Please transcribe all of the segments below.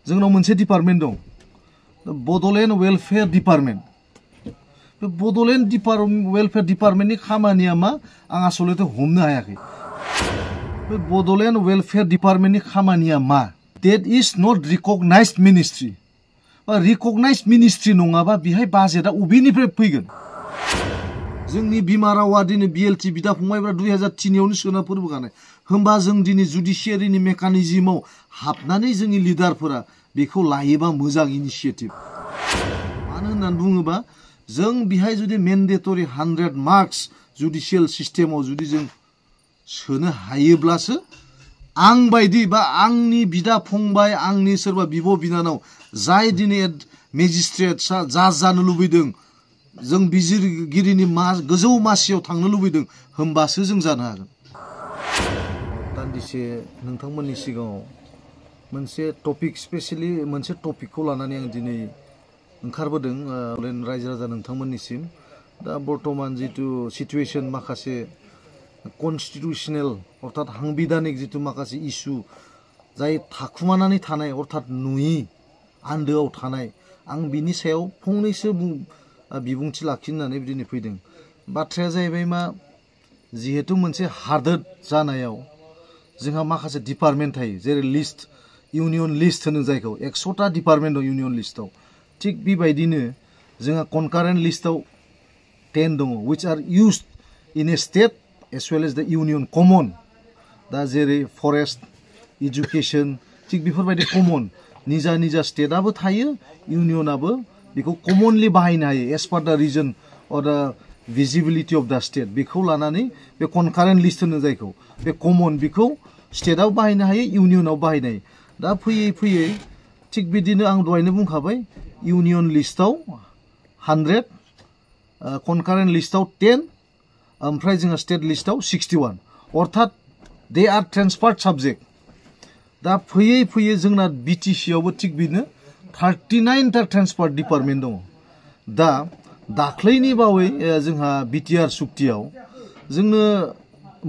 जोंनाव मोनसे डिपार्टमेन्ट दं बड'लेण्ड वेलफेयार डिपार्टमेन्ट बे बड'लेण्ड वेलफेयार डिपार्टमेन्टनि खामानिया मा आं आसलते हमनो हायाखै बे बड'लेण्ड वेलफेयार डिपार्टमेन्टनि खामानिया मा that is not recognised ministry बा रिकगनाइज्ड मिनिस्ट्रि नङाबा बेहाय बाजेटआ अबेनिफ्राय फैगोन जोंनि बिमा रावा दिनै बिएलटि बिदा फंबायफ्रा 2003 आवनो सोना फोरबोखानाय होमबा जों दिनै जुडिशियारिनि मेकानिजमाव हाबनानै जोंनि लिडारफोरा बेखौ लायोबा मोजां इनिशिएटिभ मानो होननानै बुङोबा जों बिहाय जुदि मेन्डेटरि 100 मार्क्स जुडिशियेल सिस्टेमाव जुदि जों सोनो हायोब्लासो आं बायदि बा आंनि बिदा फंबाय आंनि सोरबा बिब' बिनानाव जाय दिनै मेजिस्ट्रेट जाज जानो लुबैदों जों बिजिरगिरिनि गोजौ मासियाव थांनो लुबैदों होमबासो जों जानो हागोन दान्दिसे नोंथांमोननि सिगाङाव मोनसे टपिक स्पेशली मोनसे टपिकखौ लानानै आं दिनै ओंखारबोदों रायजो राजा नोंथांमोननिसिम दा बर्तमान जितु सिचुएशन माखासे कन्स्टिट्यूशनल अर्थात सांबिधानिक जितु माखासे इस्यु जाय थाखुमानानै थानाय अर्थात नुयि आन्दोआव थानाय आं बिनि सायाव फंनैसो बिबुंथि लाखिनानै दिनै फैदों बाथ्राया जाहैबाय मा जिहेतु मोनसे हादोर जानायाव जोंहा माखासे डिपार्टमेन्ट थायो जेरै लिस्ट इउनियन लिस्ट होनो जायखौ 100टा डिपार्टमेन्ट दं इउनियन लिस्टआव थिग बेबायदिनो जोंहा कनकारेन्ट लिस्टआव 10 दङ which are used in a state as well as the union common दा जेरै फरेस्ट एजुकेशन थिग बेफोरबायदि कमन निजा निजा स्टेटआबो थायो इउनियनाबो बेखौ कमनलि बाहायनो हायो एज पार द रिजन अर द भिजिबिलिटि अफ द स्टेट बेखौ लानानै बे कनकारेन्ट लिस्ट होनो जायखौ बे कमन बेखौ स्टेटआव बाहायनो हायो इउनियनाव बाहायनो हायो दा फैयै फैयै थिग बिदिनो आं दहायनो बुंखाबाय इउनियन लिस्टआव 100 कनकारेन्ट लिस्टआव 10 ओमफ्राय जोंहा स्टेट लिस्टआव 61 अर्थात दे आर ट्रेन्सफार्ड साबजेक्ट दा फैयै फैयै जोंना बिटिसिआवबो थिग बिदिनो 39 टा ट्रेन्सफार्ड डिपार्टमेन्ट दङ दा दाख्लैनि बावै जोंहा बिटिआर सुक्तियाव जोंनो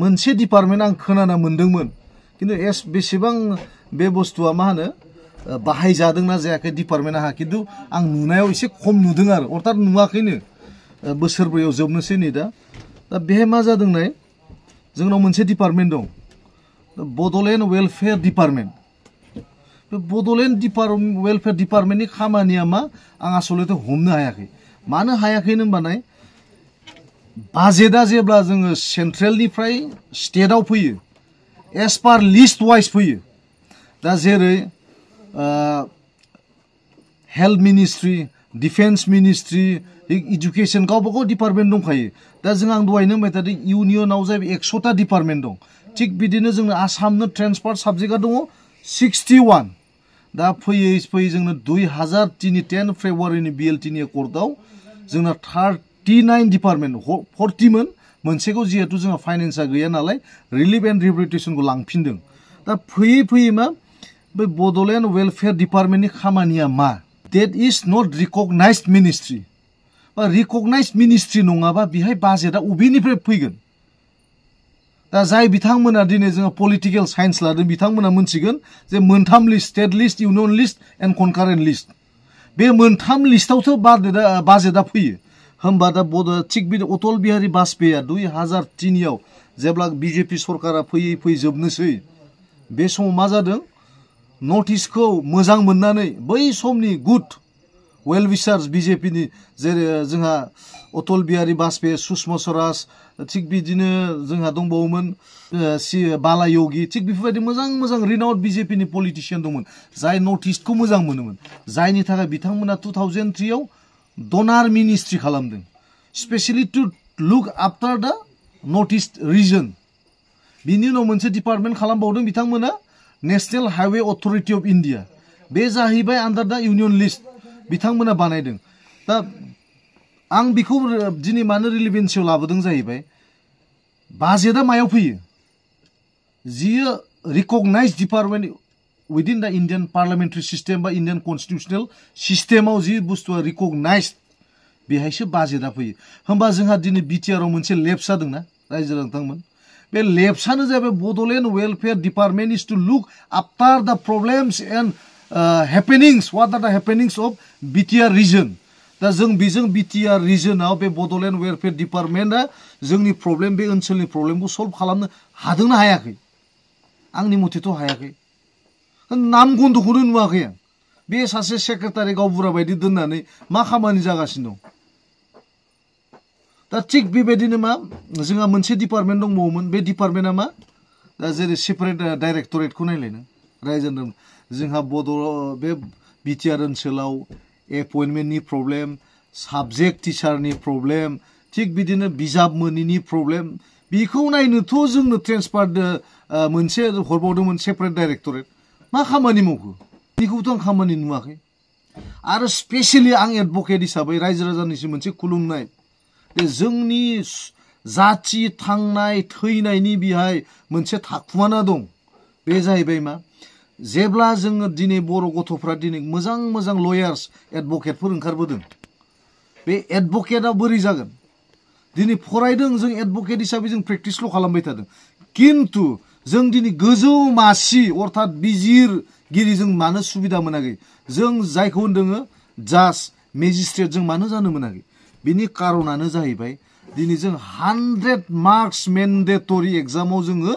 मोनसे डिपार्टमेन्ट आं खोनाना मोन्दोंमोन किन्तु बेसेबां बे बुस्थुआ मा होनो बाहायजादोंना जायाखै डिपार्टमेन्टआ किन्तु आं नुनायाव एसे खम नुदों आरो अर्थात नुवाखैनो बोसोरब्रैयाव जोबनोसै नै दा बेहाय मा जादों नाय जोंनाव मोनसे डिपार्टमेन्ट दं बड'लेण्ड वेलफेयार डिपार्टमेन्ट बे बड'लेण्ड वेलफेयार डिपार्टमेन्टनि खामानिया मा आं आसलते हमनो हायाखै मानो हायाखै होनबानाय बाजेटआ जेब्ला जोङो सेन्ट्रेलनिफ्राय स्टेटआव फैयो एज पार लिस्ट वाइज फैयो दा जेरै health ministry defence ministry education गावबा गाव डिपार्टमेन्ट दंखायो दा जों आं दहायनो होनबाय थादों इउनियनाव जाय 100टा डिपार्टमेन्ट दं थिग बिदिनो जोंनो आसामनो ट्रेन्सफार्ड साबजेक्टआ दङ 61 दा फैयै फैयै जोंनो 2003 फेब्रुवारिनि बिएलटिनि एकर्डआव जोंना 39 डिपार्टमेन्ट 40 मोन मोनसेखौ जिहेतु जोंहा फाइनेन्सआ गैया नालाय रिलिफ एन्ड रिहेबिलिटेसनखौ लांफिनदों दा फैयै फैयै मा बे बड'लेण्ड वेलफेयार डिपार्टमेन्टनि खामानिया मा that is not recognised ministry बा रिकगनाइज्ड मिनिस्ट्रि नङाबा बेहाय बाजेटआ अबेनिफ्राय फैगोन दा जाय बिथांमोना दिनै जोङो पलिटिकेल साइन्स लादों बिथांमोना मोनथिगोन जे मोनथाम list state list union list and concurrent list बे मोनथाम लिस्टआवथ' बाजेटआ फैयो होमबा दा थिग बिदि अटल बिहारी बाजपेयीआ 2003 आव जेब्ला बिजेपि सरकारा फैयै फैयै जोबनोसै बे समाव मा जादों नर्थ इस्टखौ मोजां मोननानै बै समनि गुड वेल विशार्स बिजेपिनि जेरै जोंहा अटल बिहारी बाजपेयी सुषमा स्वराज थिग बिदिनो जोंहा दंबावोमोन बाला योगी थिग बेफोरबायदि मोजां मोजां रिनाउड बिजेपिनि पलिटिशियान दंमोन जाय नर्थ इस्टखौ मोजां मोनोमोन जायनि थाखाय बिथांमोना 2003 आव डनार मिनिस्ट्रि खालामदों स्पेशली टु लुक आफ्टार द नर्थ इस्ट रिजन बिनि उनाव मोनसे डिपार्टमेन्ट खालामबावदों बिथांमोना national highway authority of India बे जाहैबाय आन्डार द इउनियन लिस्ट बिथांमोना बानायदों दा आं बेखौ दिनै मानो रिलेभेन्सियाव लाबोदों जाहैबाय बाजेटआ मायाव फैयो जियो रिकगनाइज्ड डिपार्टमेन्ट विदिन द इन्डियान पार्लियामेन्टारि सिस्टेम बा इन्डियान कन्स्टिट्यूशनल सिस्टेमाव जि बुस्थुआ रिकगनाइज्ड बेहायसो बाजेटआ फैयो होमबा जोंहा दिनै बिटिआरआव मोनसे लेप्स जादोंना रायजो नोंथांमोन बे लेप्सआनो जाबाय बड'लेण्ड वेलफेयार डिपार्टमेन्ट इज टु लुक आफ्टार द problems and happenings, what are the happenings of BTR region. दा जों बेजों BTR regionआव बे बड'लेण्ड वेलफेयार डिपार्टमेन्टआ जोंनि प्रब्लेम बे ओनसोलनि प्रब्लेमखौ सल्भ खालामनो हादोंना हायाखै आंनि मथेथ' हायाखै नाम गन्धखौनो नुवाखै आं बे सासे सेक्रेटारि गावबुरा बायदि दोननानै मा खामानि जागासिनो दं दा थिग बेबायदिनो मा जोंहा मोनसे डिपार्टमेन्ट दंबावोमोन बे डिपार्टमेन्टआ मा दा जेरै सेपारेट डाइरेक्टरेटखौ नायलाय नों रायजो जोंहा बे BTR ओनसोलाव एपइन्टमेन्टनि प्रब्लेम साबजेक्ट टिचारनि प्रब्लेम थिग बिदिनो बिजाब मोनिनि प्रब्लेम बेखौ नायनोथ' जोंनो ट्रेन्सफार मोनसे हरबावदोंमोन सेपारेट डाइरेक्टरेट मा खामानि मावखो बेखौथ' आं खामानि नुवाखै आरो स्पेसियेलि आं एडभकेट हिसाबै रायजो राजानिसिम मोनसे खुलुमनाय जोंनि जाथि थांनाय थैनायनि बिहाय मोनसे थाखुमाना दं बे जाहैबाय मा जेब्ला जोङो दिनै बर' गथ'फ्रा दिनै मोजां मोजां लयार्स एडभकेटफोर ओंखारबोदों बे एडभकेटआ बोरै जागोन दिनै फरायदों जों एडभकेट हिसाबै जों प्रेक्टिसल' खालामबाय थादों किन्तु जों दिनै गोजौ मासि अर्थात बिजिरगिरि जों मानो सुबिदा मोनाखै जों जायखौ होनदों जाज मेजिस्ट्रेट जों मानो जानो मोनाखै बिनि कारनानो जाहैबाय दिनै जों 100 मार्क्स मेन्डेटरि एग्जामाव जोङो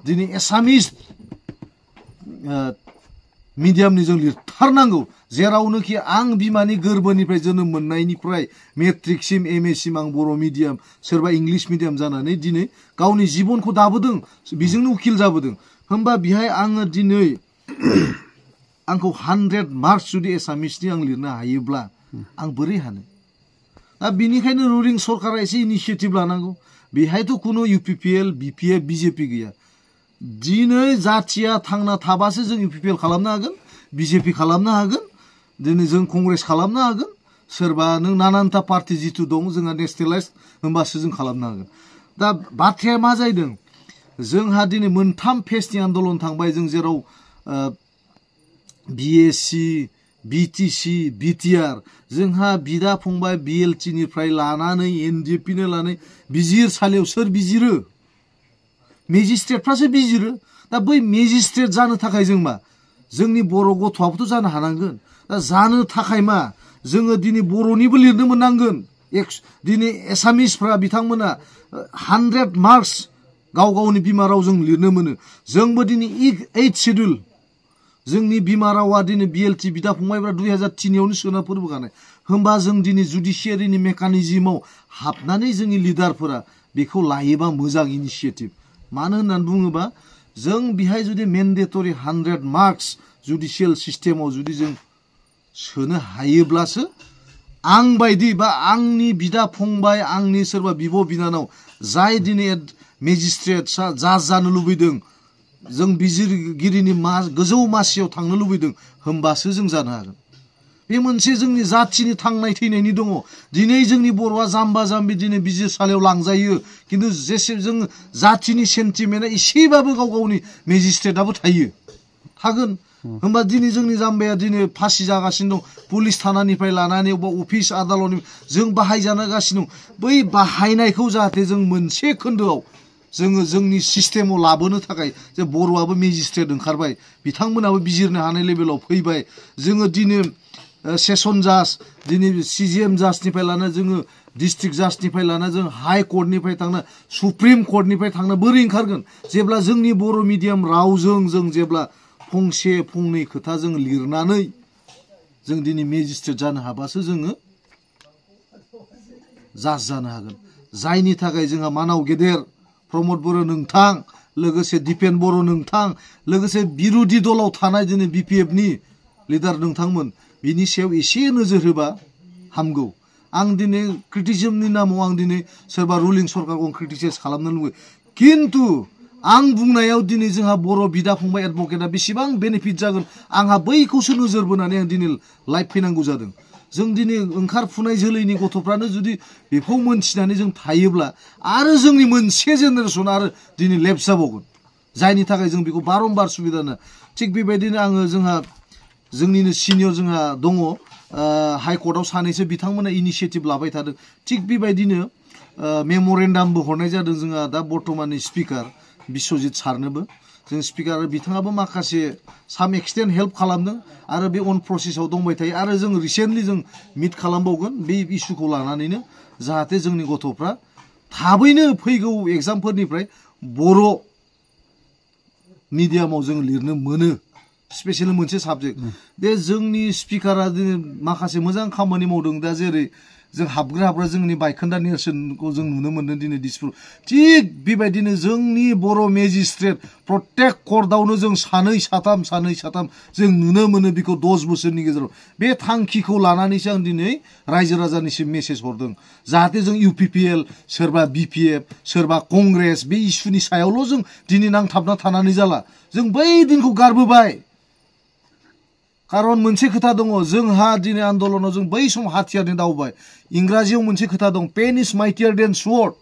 दिनै एसामिस मिडियामनि जों लिरथारनांगौ जेरावनोखि आं बिमानि गोरबोनिफ्राय जोनोम मोननायनिफ्राय मेट्रिकसिम एमएसिम आं बर' मिडियाम सोरबा इंलिश मिडियाम जानानै दिनै गावनि जिबनखौ दाबोदों बेजोंनो उकिल जाबोदों होमबा बिहाय आङो दिनै आंखौ 100 मार्क्स जुदि एसामिसनि आं लिरनो हायोब्ला आं बोरै हानो दा बिनिखायनो रुलिं सरकारा एसे इनिशिएटिभ लानांगौ बेहायथ' कुनु UPPL BPF BJP गैया दिनै जाथिया थांना थाबासो जों UPPL खालामनो हागोन BJP खालामनो हागोन दिनै जों कंग्रेस खालामनो हागोन सोरबा नों नानानथा पार्टी जिथु दं जोंहा नेशनेलाइज होमबासो जों खालामनो हागोन दा बाथ्राया मा जादों जोंहा दिनै मोनथाम फेसनि आन्दलन थांबाय जों जेराव BSc BTC BTR जोंहा बिदा फंबाय BLT निफ्राय लानानै NDP नो लानानै बिजिरसालियाव सोर बिजिरो मेजिस्ट्रेटफ्रासो बिजिरो दा बै मेजिस्ट्रेट जानो थाखाय जों मा जोंनि बर' गथ'आबोथ' जानो हानांगोन दा जानो थाखाय मा जोङो दिनै बर'निबो लिरनो मोननांगोन दिनै एसामिसफ्रा बिथांमोना 100 मार्क्स गाव गावनि बिमा रावजों लिरनो मोनो जोंबो दिनै 8 शेड्युल जोंनि बिमा रावा दिनै BLT बिदा फंबायफ्रा 2003 आवनो सोना फोरबोखानाय होमबा जों दिनै जुडिशियारिनि मेकानिजमाव हाबनानै जोंनि लिडारफोरा बेखौ लायोबा मोजां इनिशिएटिभ मानो होननानै बुङोबा जों बिहाय जुदि मेन्डेटरि 100 मार्क्स जुडिशियेल सिस्टेमाव जुदि जों सोनो हायोब्लासो आं बायदि बा आंनि बिदा फंबाय आंनि सोरबा बिब' बिनानाव जाय दिनै मेजिस्ट्रेट जाज जानो लुबैदों जों बिजिरगिरिनि गोजौ मासियाव थांनो लुबैदों होमबासो जों जानो हागोन बे मोनसे जोंनि जाथिनि थांनाय थैनायनि दङ दिनै जोंनि बर'आ जाम्बा जाम्बि दिनै बिजिरसालियाव लांजायो किन्तु जेसे जों जाथिनि सेन्टिमेन्टआ एसेबाबो गाव गावनि मेजिस्ट्रेटआबो थागोन होमबा दिनै जोंनि जाम्बाया दिनै फासि जागासिनो दं पुलिस थानानिफ्राय लानानै बा अफिस आदालतनि जों बाहायजागासिनो दं बै बाहायनायखौ जाहाथे जों मोनसे खोन्दोआव जोङो जोंनि सिस्टेमाव लाबोनो थाखाय जे बर'आबो मेजिस्ट्रेट ओंखारबाय बिथांमोनाबो बिजिरनो हानाय लेभेलाव फैबाय जोङो दिनै सेसन जाज दिनै CJM जाजनिफ्राय लाना जोङो डिस्ट्रिक्ट जाजनिफ्राय लाना जों हाई कर्टनिफ्राय थांना सुप्रिम कर्टनिफ्राय थांना बोरै ओंखारगोन जेब्ला जोंनि बर' मिडियाम रावजों जों जेब्ला फंसे फंनै खोथा जों लिरनानै जों दिनै मेजिस्ट्रेट जानो हाबासो जोङो जाज जानो हागोन जायनि थाखाय जोंहा मानाव गेदेर प्रमद बर' नोंथां लोगोसे दिपेन बर' नोंथां लोगोसे बिरोधि दलाव थानाय दिनै BPF नि लिडार नोंथांमोन बिनि सायाव एसे नोजोर होबा हामगौ आं दिनै क्रिटिसिजमनि नामाव आं दिनै सोरबा रुलिं सरकारखौ क्रिटिसाइज खालामनो लुबैयो किन्तु आं बुंनायाव दिनै जोंहा बर' बिदा फंबाय एडभकेटआ बेसेबां बेनिफिट जागोन आंहा बैखौसो नोजोर बोनानै आं दिनै लाइभ फैनांगौ जादों जों दिनै ओंखारफुनाय जोलैनि गथ'फ्रानो जुदि बेखौ मोनथिनानै जों थायोब्ला आरो जोंनि मोनसे जेनेरेसन आरो दिनै लेफ्ट जाबावगोन जायनि थाखाय जों बेखौ बारम्बार सुबिदा होनो थिग बेबायदिनो आङो जोंहा जोंनिनो सिनियर जोंहा दङ हाइकर्टआव सानैसो बिथांमोना इनिशिएटिभ लाबाय थादों थिग बेबायदिनो मेम'रेन्डामबो हरनाय जादों जोंहा दा बर्तमाननि स्पिकार बिश्वजित सारनोबो जों स्पिकार बिथाङाबो माखासे साम एक्सटेन्ट हेल्प खालामदों आरो बे अन प्रसेसआव दंबाय थायो आरो जों रिसेन्टलि जों मिट खालामबावगोन बे इस्युखौ लानानैनो जाहाथे जोंनि गथ'फ्रा थाबैनो फैगौ एग्जामफोरनिफ्राय बर' मिडियामाव जों लिरनो मोनो स्पेशेलि मोनसे साबजेक्ट बे जोंनि स्पिकारा माखासे मोजां खामानि मावदों दा जेरै जों हाबग्रा जोंनि बायखोन्दा नेरसोनखौ जों नुनो मोन्दों दिनै दिसपुर थिग बेबायदिनो जोंनि बर' मेजिस्ट्रेट प्रत्येक कर्टआवनो जों सानै साथाम जों नुनो मोनो बेखौ 10 बोसोरनि गेजेराव बे थांखिखौ लानानैसो आं दिनै रायजो राजानिसिम मेसेज हरदों जाहाथे जों इउपिपिएल सोरबा बिपिएफ सोरबा कंग्रेस बे इस्युनि सायावल' जों दिनै नांथाबना थानानै जाला जों बै दिनखौ गारबोबाय खारन मोनसे खोथा दङ जोंहा दिनै आन्दलनाव जों बै सम हाथियारनि दावबाय इंराजियाव मोनसे खोथा दं पेन इज माइटियार देन स्वord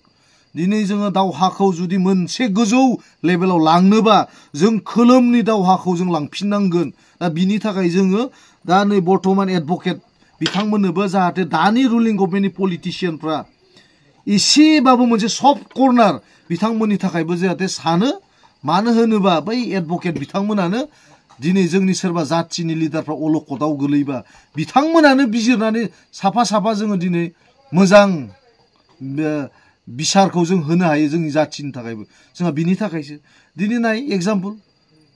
दिनै जोङो दावहाखौ जुदि मोनसे गोजौ लेभेलाव लांनोबा जों खोलोमनि दावहाखौ जों लांफिननांगोन दा बिनि थाखाय जोङो दा नै बर्तमान एडभकेट बिथांमोननोबो जाहाथे दानि रुलिं गभर्नमेन्टनि पलिटिशियानफ्रा एसेबाबो मोनसे सफ्ट कर्नार बिथांमोननि थाखायबो जाहाथे सानो मानो होनोबा बै एडभकेट बिथांमोनानो दिनै जोंनि सोरबा जाथिनि लिडारफ्रा अलखदाव गोलैबा बिथांमोनानो बिजिरनानै साफा जोङो दिनै मोजां बिसारखौ जों होनो हायो जोंनि जाथिनि थाखायबो जोंहा बिनि थाखायसो दिनै नाय एग्जाम्पल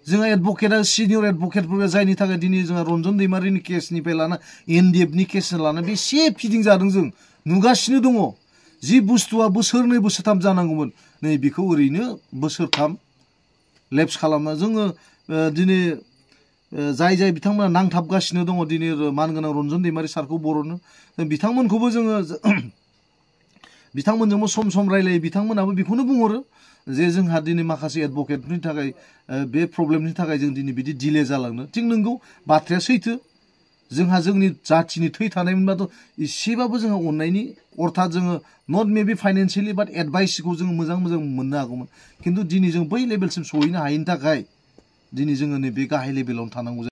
जोंहा एडभकेटआ सिनियर एडभकेटफोरा जायनि थाखाय दिनै जोंहा रन्जन दैमारिनि केसनिफ्राय लाना एनडिएफनि केसनिफ्राय लाना बेसे फिदिं जादों जों नुगासिनो दङ जि बुस्थुआ बोसोरनै बोसोरथाम जानांगौमोन नै बेखौ ओरैनो बोसोरथाम लेप्स खालामना जोङो दिनै जाय बिथांमोना नांथाबगासिनो दङ दिनै मानगोनां रन्जन दैमारि सारखौ बर'नो बिथांमोनखौबो जोङो बिथांमोनजोंबो सम रायलायो बिथांमोनाबो बेखौनो बुंहरो जे जोंहा दिनै माखासे एडभकेटनि थाखाय बे प्रब्लेमनि थाखाय जों दिनै बिदि डिले जालांनो थिग नंगौ बाथ्राया सैथो जोंहा जोंनि जाथिनि थै थानायमोनबाथ' एसेबाबो जोंहा अननायनि अर्थात जोङो नट मेबि फाइनान्सियेलि बाट एडभाइसखौ जों मोजां मोननो हागौमोन खिन्थु दिनै जों बै लेभेलसिम सहैनो हायैनि थाखाय दिनै जोङो नैबे गाहाय लेभेलावनो थानांगौ